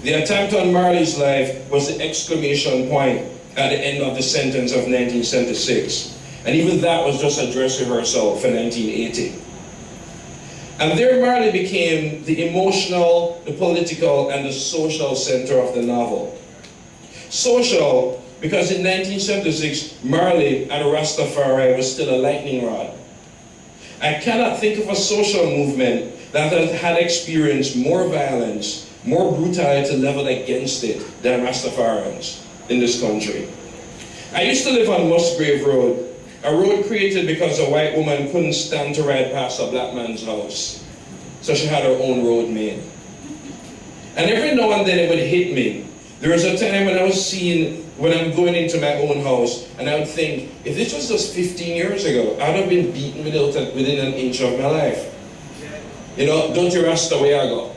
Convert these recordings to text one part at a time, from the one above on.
The attempt on Marley's life was the exclamation point at the end of the sentence of 1976. And even that was just a dress rehearsal for 1980. And there Marley became the emotional, the political, and the social center of the novel. Social, because in 1976, Marley and Rastafari was still a lightning rod. I cannot think of a social movement that had experienced more violence, more brutality leveled against it than Rastafarians in this country. I used to live on Musgrave Road, a road created because a white woman couldn't stand to ride past a black man's house. So she had her own road made. And every now and then it would hit me. There was a time when I'm going into my own house, and I would think, if this was just 15 years ago, I'd have been beaten within an inch of my life. You know, don't you Rasta where I go?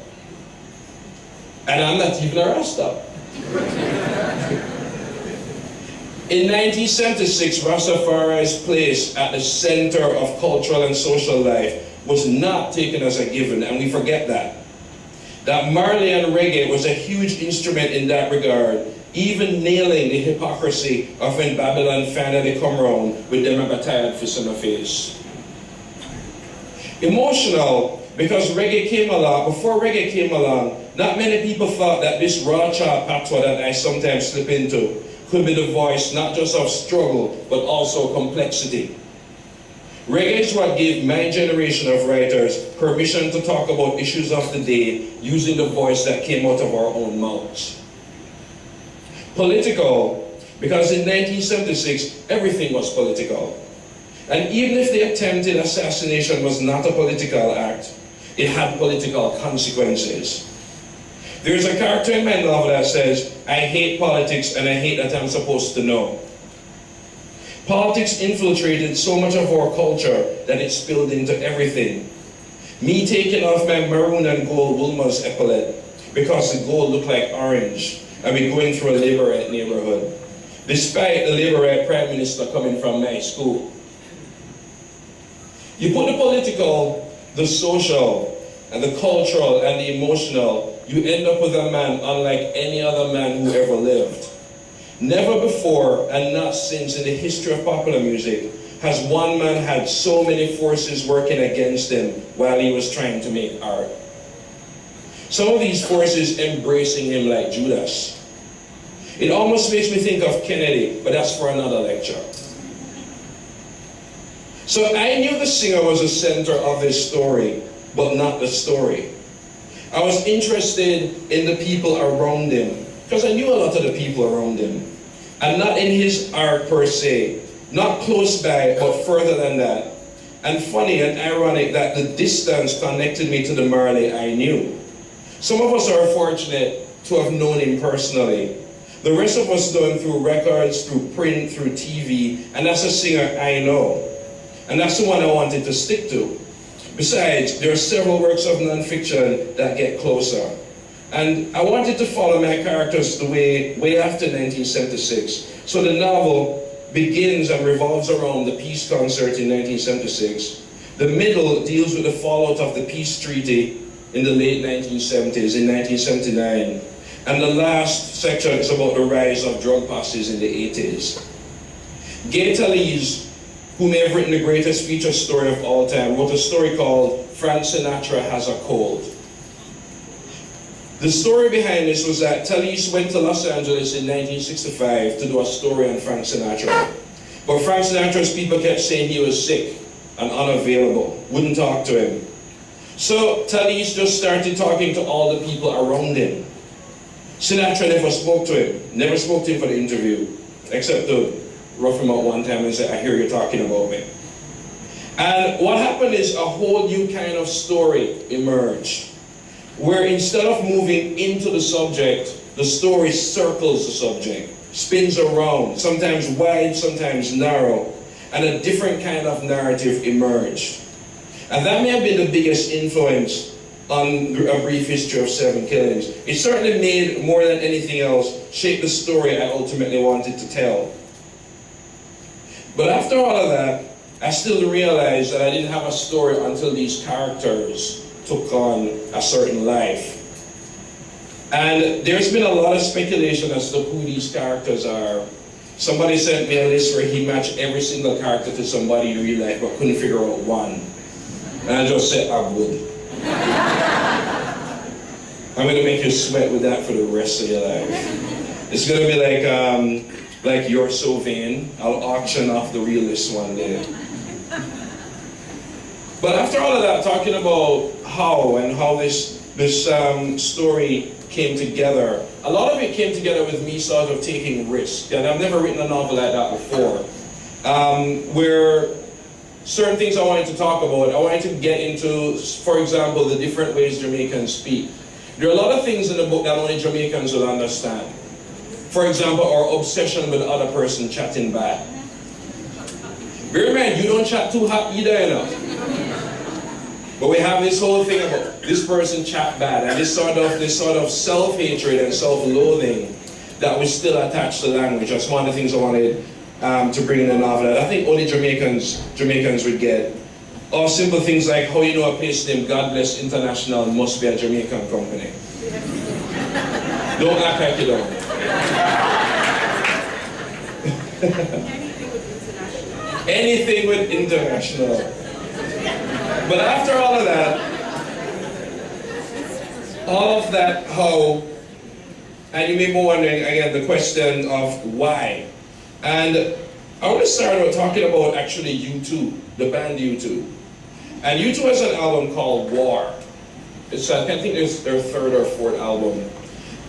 And I'm not even a Rasta. In 1976, Rastafari's place at the center of cultural and social life was not taken as a given, and we forget that. That Marley and reggae was a huge instrument in that regard, even nailing the hypocrisy of when Babylon finally come round with them a tired fist in the face. Emotional, because reggae came along. Before reggae came along, not many people thought that this raw chop patois that I sometimes slip into could be the voice not just of struggle, but also complexity. Reggae is what gave my generation of writers permission to talk about issues of the day using the voice that came out of our own mouths. Political, because in 1976, everything was political. And even if the attempted assassination was not a political act, it had political consequences. There's a character in my novel that says, I hate politics and I hate that I'm supposed to know. Politics infiltrated so much of our culture that it spilled into everything. Me taking off my maroon and gold Wilma's epaulet because the gold looked like orange and we going through a Labourite neighborhood, despite the Labourite Prime Minister coming from my school. You put the political, the social, and the cultural and the emotional, you end up with a man unlike any other man who ever lived. Never before, and not since in the history of popular music, has one man had so many forces working against him while he was trying to make art. Some of these forces embracing him like Judas. It almost makes me think of Kennedy, but that's for another lecture. So I knew the singer was the center of this story, but not the story. I was interested in the people around him, because I knew a lot of the people around him. And not in his art per se, not close by, but further than that. And funny and ironic that the distance connected me to the Marley I knew. Some of us are fortunate to have known him personally. The rest of us know him through records, through print, through TV, and that's a singer I know. And that's the one I wanted to stick to. Besides, there are several works of non-fiction that get closer. And I wanted to follow my characters the way after 1976. So the novel begins and revolves around the peace concert in 1976. The middle deals with the fallout of the peace treaty in the late 1970s, in 1979. And the last section is about the rise of drug passes in the 80s. Gay Talese, who may have written the greatest feature story of all time, wrote a story called Frank Sinatra Has a Cold. The story behind this was that Talese went to Los Angeles in 1965 to do a story on Frank Sinatra. But Frank Sinatra's people kept saying he was sick and unavailable, wouldn't talk to him. So Talese just started talking to all the people around him. Sinatra never spoke to him, never spoke to him for the interview, except to rough him out one time and say, I hear you talking about me. And what happened is a whole new kind of story emerged, where instead of moving into the subject, the story circles the subject, spins around, sometimes wide, sometimes narrow, and a different kind of narrative emerged. And that may have been the biggest influence on A Brief History of 7 Killings. It certainly made, more than anything else, shape the story I ultimately wanted to tell. But after all of that, I still realized that I didn't have a story until these characters took on a certain life. And there's been a lot of speculation as to who these characters are. Somebody sent me a list where he matched every single character to somebody in real life but couldn't figure out one. And I just said, I would. I'm gonna make you sweat with that for the rest of your life. It's gonna be like You're So Vain. I'll auction off the real list one day. But after all of that, talking about how this story came together, a lot of it came together with me sort of taking risks. And I've never written a novel like that before. Where certain things I wanted to talk about, I wanted to get into, for example, the different ways Jamaicans speak. There are a lot of things in the book that only Jamaicans will understand. For example, our obsession with the other person chatting bad. Bear in mind, you don't chat too hot either, you know. But we have this whole thing about this person chat bad, and this sort of self-hatred and self-loathing that was still attached to language. That's one of the things I wanted to bring in the novel. And I think only Jamaicans would get. Or simple things like how you know a place named God Bless International must be a Jamaican company. Don't act like you don't. Anything with international. But after all of that, how, and you may be wondering again the question of why. And I want to start out talking about actually U2, the band U2. And U2 has an album called War. I think it's their third or fourth album.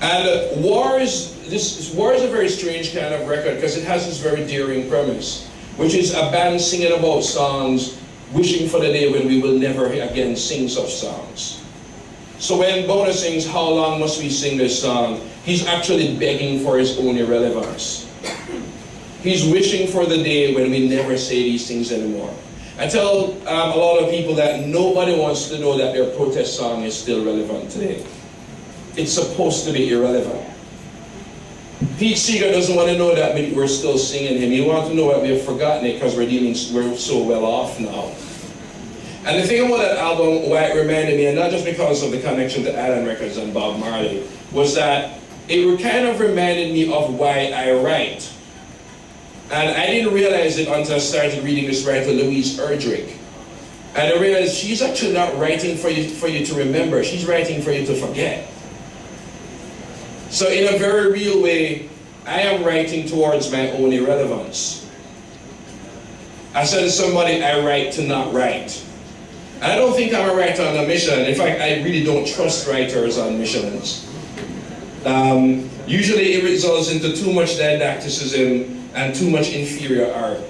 And War is a very strange kind of record because it has this very daring premise, which is a band singing about songs, wishing for the day when we will never again sing such songs. So when Bono sings, "How long must we sing this song?" he's actually begging for his own irrelevance. He's wishing for the day when we never say these things anymore. I tell a lot of people that nobody wants to know that their protest song is still relevant today. It's supposed to be irrelevant. Pete Seeger doesn't want to know that we're still singing him. He wants to know that we've forgotten it because we're so well off now. And the thing about that album, why it reminded me, and not just because of the connection to Island Records and Bob Marley, was that it kind of reminded me of why I write. And I didn't realize it until I started reading this writer, Louise Erdrich. And I realized she's actually not writing for you to remember, she's writing for you to forget. So in a very real way, I am writing towards my own irrelevance. I said to somebody, I write to not write. And I don't think I'm a writer on a mission. In fact, I really don't trust writers on missions. Usually it results into too much didacticism and too much inferior art.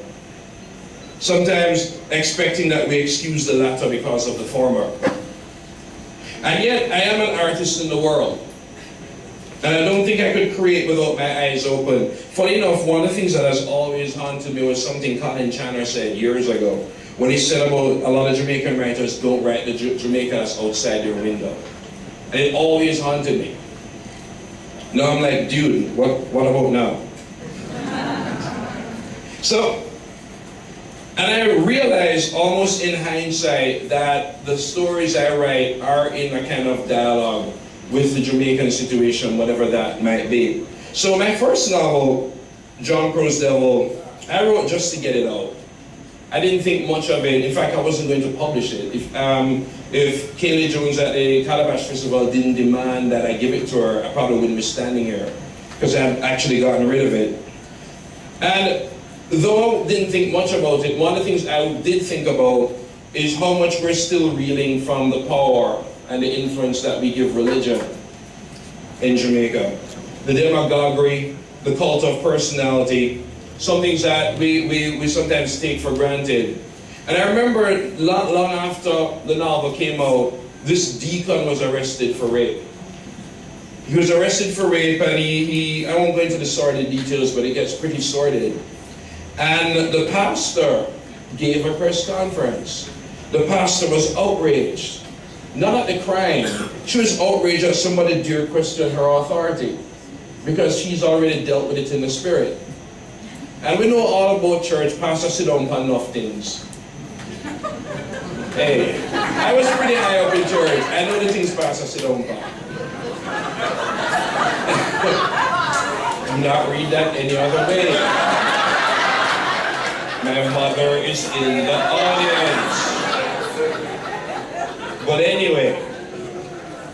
Sometimes expecting that we excuse the latter because of the former. And yet, I am an artist in the world. And I don't think I could create without my eyes open. Funny enough, one of the things that has always haunted me was something Colin Channer said years ago, when he said about a lot of Jamaican writers don't write the Jamaicans outside their window. And it always haunted me. Now I'm like, dude, what about now? So, and I realized almost in hindsight that the stories I write are in a kind of dialogue with the Jamaican situation, whatever that might be. So my first novel, John Crow's Devil, I wrote just to get it out. I didn't think much of it. In fact, I wasn't going to publish it. If Kayleigh Jones at the Calabash Festival didn't demand that I give it to her, I probably wouldn't be standing here, because I've actually gotten rid of it. And though I didn't think much about it, one of the things I did think about is how much we're still reeling from the power and the influence that we give religion in Jamaica. The demagoguery, the cult of personality, some things that we sometimes take for granted. And I remember long after the novel came out, this deacon was arrested for rape. He was arrested for rape, and I won't go into the sordid details, but it gets pretty sordid. And the pastor gave a press conference. The pastor was outraged. Not at the crime. She was outraged that somebody dare question her authority, because she's already dealt with it in the spirit. And we know all about church. Pastors sit down on enough things. Hey, I was pretty high up in church. I know the things Pastor sit down for. Do not read that any other way. My mother is in the audience. But anyway,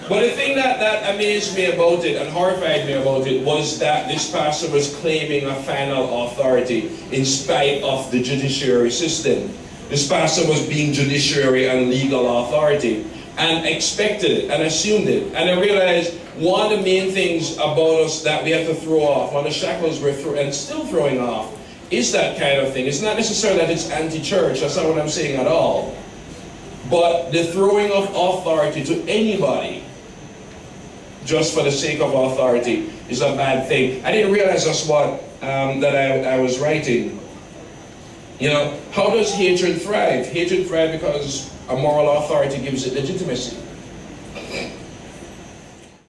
but the thing that amazed me about it and horrified me about it was that this pastor was claiming a final authority in spite of the judiciary system. This pastor was being judiciary and legal authority and expected it and assumed it. And I realized one of the main things about us that we have to throw off, one of the shackles we're and still throwing off, is that kind of thing. It's not necessarily that it's anti-church, that's not what I'm saying at all. But the throwing of authority to anybody just for the sake of authority is a bad thing. I didn't realize that's what that I was writing. You know, how does hatred thrive? Hatred thrives because a moral authority gives it legitimacy.